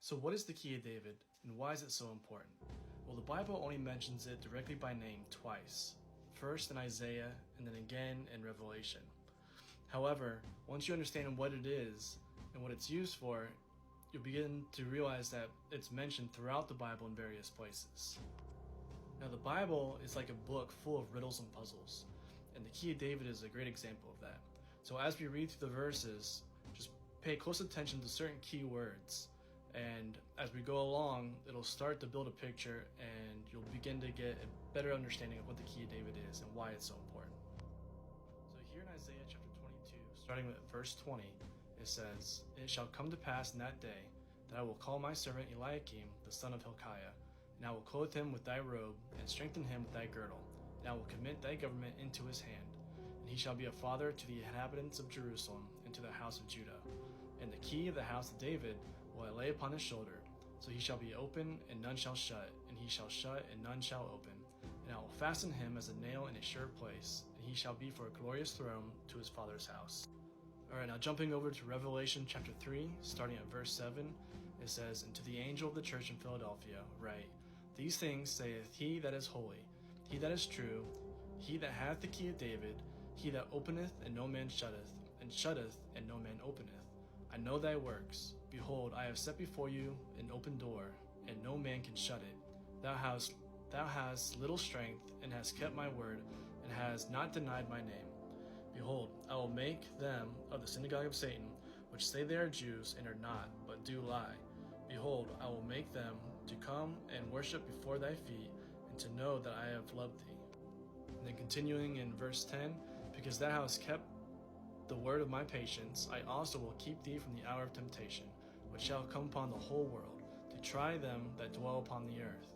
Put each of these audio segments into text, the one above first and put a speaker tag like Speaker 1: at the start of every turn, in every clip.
Speaker 1: So what is the key of David, and why is it so important? Well, the Bible only mentions it directly by name twice. First in Isaiah, and then again in Revelation. However, once you understand what it is and what it's used for, you'll begin to realize that it's mentioned throughout the Bible in various places. Now, the Bible is like a book full of riddles and puzzles, and the key of David is a great example of that. So as we read through the verses, just pay close attention to certain key words. And as we go along, it'll start to build a picture and you'll begin to get a better understanding of what the key of David is and why it's so important. So here in Isaiah chapter 22, starting with verse 20, it says, "It shall come to pass in that day that I will call my servant Eliakim, the son of Hilkiah, and I will clothe him with thy robe and strengthen him with thy girdle, and I will commit thy government into his hand. And he shall be a father to the inhabitants of Jerusalem and to the house of Judah. And the key of the house of David will I lay upon his shoulder. So he shall be open, and none shall shut, and he shall shut, and none shall open. And I will fasten him as a nail in a sure place, and he shall be for a glorious throne to his father's house." Alright, now jumping over to Revelation chapter 3, starting at verse 7, it says, "And to the angel of the church in Philadelphia write, These things saith he that is holy, he that is true, he that hath the key of David, he that openeth and no man shutteth, and shutteth and no man openeth. I know thy works. Behold, I have set before you an open door, and no man can shut it. Thou hast little strength, and hast kept my word, and hast not denied my name. Behold, I will make them of the synagogue of Satan, which say they are Jews, and are not, but do lie. Behold, I will make them to come and worship before thy feet, and to know that I have loved thee." And then continuing in verse 10, "Because thou hast kept the word of my patience, I also will keep thee from the hour of temptation, which shall come upon the whole world, to try them that dwell upon the earth.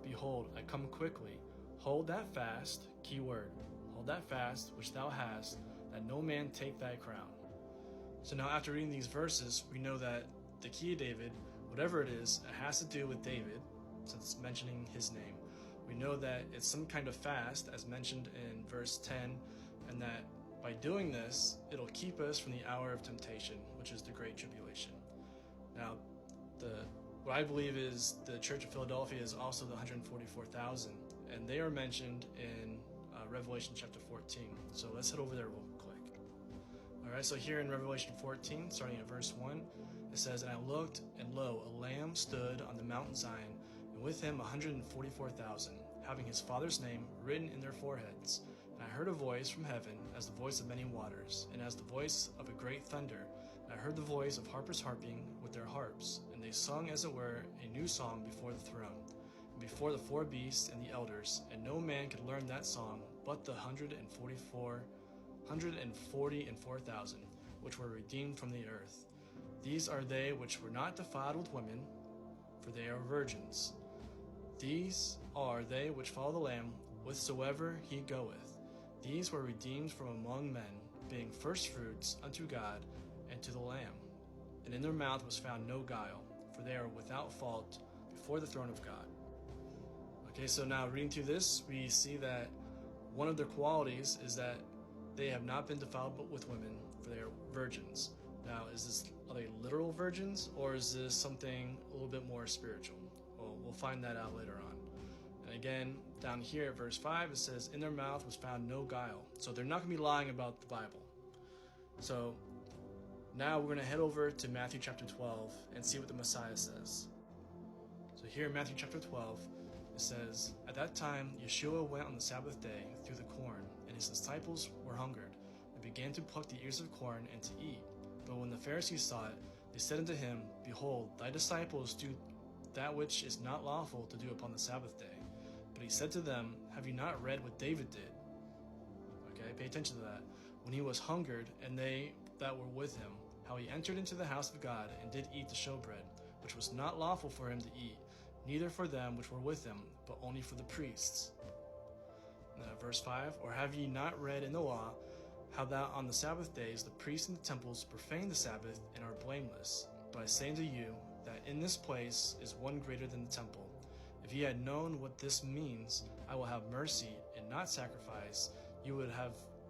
Speaker 1: Behold, I come quickly. Hold that fast," key word, "hold that fast which thou hast, that no man take thy crown." So now after reading these verses, we know that the key of David, whatever it is, it has to do with David, since it's mentioning his name. We know that it's some kind of fast, as mentioned in verse 10, and that by doing this, it'll keep us from the hour of temptation, which is the Great Tribulation. Now, what I believe is the Church of Philadelphia is also the 144,000, and they are mentioned in Revelation chapter 14. So let's head over there real quick. Alright, so here in Revelation 14, starting at verse 1, it says, "And I looked, and lo, a Lamb stood on the Mount Zion, and with him 144,000, having his Father's name written in their foreheads. And I heard a voice from heaven, as the voice of many waters, and as the voice of a great thunder. And I heard the voice of harpers harping with their harps, and they sung as it were a new song before the throne, and before the four beasts and the elders, and no man could learn that song but the 144,000, which were redeemed from the earth. These are they which were not defiled with women, for they are virgins. These are they which follow the Lamb whithersoever he goeth. These were redeemed from among men, being firstfruits unto God and to the Lamb. And in their mouth was found no guile, for they are without fault before the throne of God." Okay, so now reading through this, we see that one of their qualities is that they have not been defiled with women, for they are virgins. Now, are they literal virgins, or is this something a little bit more spiritual? Well, we'll find that out later on. And again, down here at verse 5, it says, "In their mouth was found no guile." So they're not going to be lying about the Bible. So now we're going to head over to Matthew chapter 12 and see what the Messiah says. So here in Matthew chapter 12, it says, "At that time Yeshua went on the Sabbath day through the corn, and his disciples were hungered, and began to pluck the ears of corn and to eat. But when the Pharisees saw it, they said unto him, Behold, thy disciples do that which is not lawful to do upon the Sabbath day. But he said to them, Have you not read what David did?" Okay, pay attention to that. "When he was hungered, and they that were with him, how he entered into the house of God, and did eat the showbread, which was not lawful for him to eat, neither for them which were with him, but only for the priests." Verse 5, "Or have ye not read in the law, how that on the Sabbath days the priests in the temples profane the Sabbath, and are blameless? But I say unto you, that in this place is one greater than the temple. If ye had known what this means, I will have mercy and not sacrifice, you would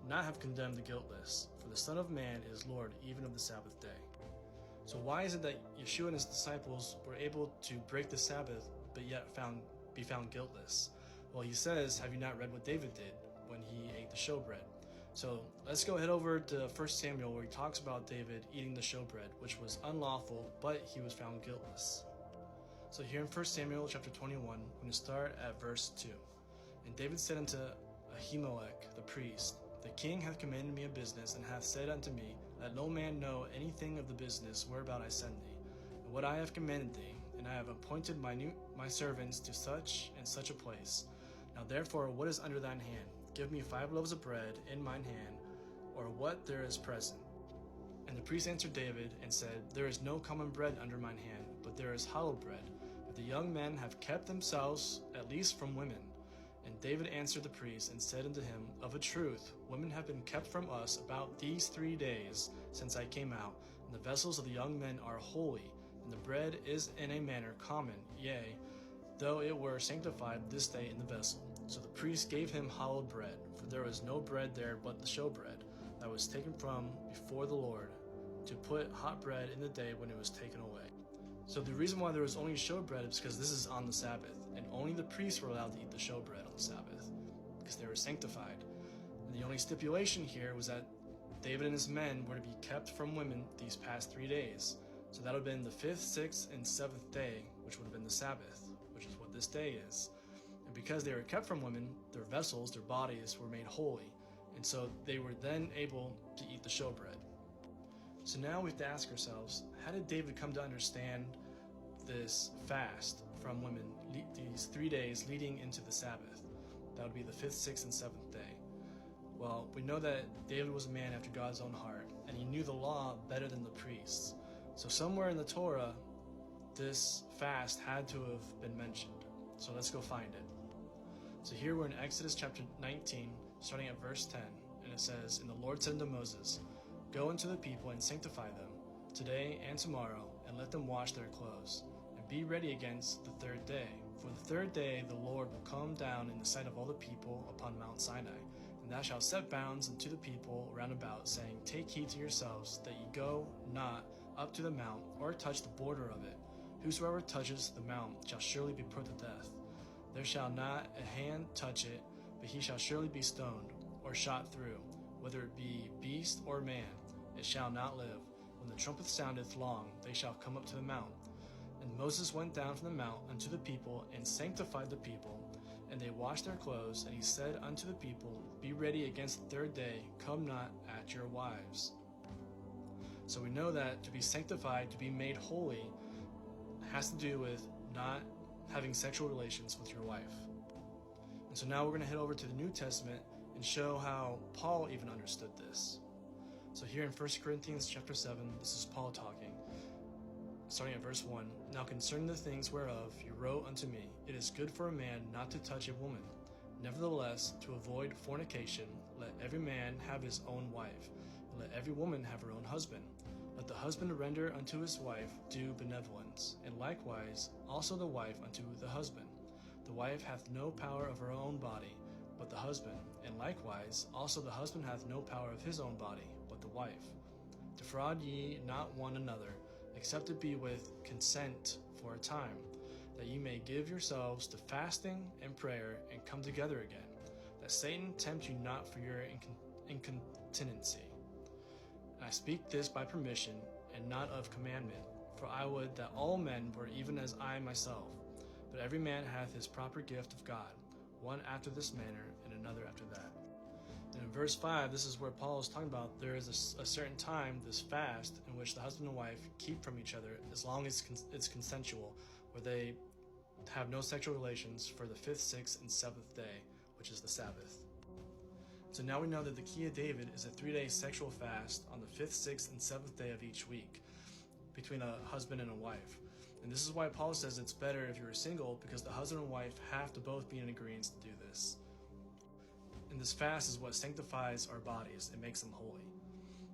Speaker 1: not have condemned the guiltless. For the Son of Man is Lord even of the Sabbath day." So why is it that Yeshua and his disciples were able to break the Sabbath but yet be found guiltless? Well, he says, have you not read what David did when he ate the showbread? So let's go head over to 1 Samuel, where he talks about David eating the showbread, which was unlawful, but he was found guiltless. So here in 1 Samuel chapter 21, I'm going to start at verse 2. And David said unto Ahimelech the priest, the king hath commanded me a business, and hath said unto me, let no man know anything of the business whereabout I send thee, and what I have commanded thee, and I have appointed my servants to such and such a place. Now therefore, what is under thine hand? Give me 5 loaves of bread in mine hand, or what there is present. And the priest answered David, and said, there is no common bread under mine hand, but there is hallowed bread. But the young men have kept themselves at least from women. And David answered the priest, and said unto him, of a truth, women have been kept from us about these 3 days since I came out, and the vessels of the young men are holy, and the bread is in a manner common, yea, though it were sanctified this day in the vessel. So the priest gave him hallowed bread, for there was no bread there but the showbread, that was taken from before the Lord, to put hot bread in the day when it was taken away. So the reason why there was only showbread is because this is on the Sabbath, and only the priests were allowed to eat the showbread on the Sabbath, because they were sanctified. And the only stipulation here was that David and his men were to be kept from women these past 3 days. So that would have been the 5th, 6th, and 7th day, which would have been the Sabbath, which is what this day is. And because they were kept from women, their vessels, their bodies, were made holy, and so they were then able to eat the showbread. So now we have to ask ourselves, how did David come to understand this fast from women, these 3 days leading into the Sabbath? That would be the 5th, 6th, and 7th day. Well, we know that David was a man after God's own heart, and he knew the law better than the priests. So somewhere in the Torah, this fast had to have been mentioned. So let's go find it. So here we're in Exodus chapter 19, starting at verse 10, and it says, and the Lord said unto Moses, go unto the people and sanctify them, today and tomorrow, and let them wash their clothes, and be ready against the 3rd day. For the 3rd day the Lord will come down in the sight of all the people upon Mount Sinai, and thou shalt set bounds unto the people round about, saying, take heed to yourselves, that ye go not up to the mount, or touch the border of it. Whosoever touches the mount shall surely be put to death. There shall not a hand touch it, but he shall surely be stoned, or shot through, whether it be beast or man, it shall not live. When the trumpet soundeth long, they shall come up to the mount. And Moses went down from the mount unto the people, and sanctified the people, and they washed their clothes. And he said unto the people, be ready against the 3rd day, come not at your wives. So we know that to be sanctified, to be made holy, has to do with not having sexual relations with your wife. And so now we're going to head over to the New Testament and show how Paul even understood this. So here in 1 Corinthians chapter 7, this is Paul talking, starting at verse 1. Now concerning the things whereof you wrote unto me, it is good for a man not to touch a woman. Nevertheless, to avoid fornication, let every man have his own wife, and let every woman have her own husband. Let the husband render unto his wife due benevolence, and likewise also the wife unto the husband. The wife hath no power of her own body, but the husband, and likewise also the husband hath no power of his own body, but the wife. Defraud ye not one another, except it be with consent for a time, that ye may give yourselves to fasting and prayer, and come together again, that Satan tempt you not for your incontinency. I speak this by permission, and not of commandment, for I would that all men were even as I myself. But every man hath his proper gift of God, one after this manner, and another after that. And in verse 5, this is where Paul is talking about there is a certain time, this fast, in which the husband and wife keep from each other, as long as it's consensual, where they have no sexual relations for the 5th, 6th, and 7th day, which is the Sabbath. So now we know that the key of David is a 3-day sexual fast on the 5th, 6th, and 7th day of each week between a husband and a wife. And this is why Paul says it's better if you're single, because the husband and wife have to both be in agreement to do this. And this fast is what sanctifies our bodies and makes them holy.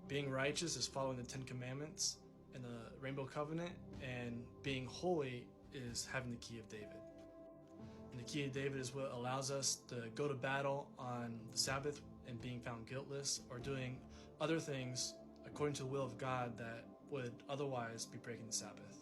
Speaker 1: Being righteous is following the 10 Commandments and the Rainbow Covenant, and being holy is having the key of David. And the key of David is what allows us to go to battle on the Sabbath and being found guiltless, or doing other things according to the will of God that would otherwise be breaking the Sabbath.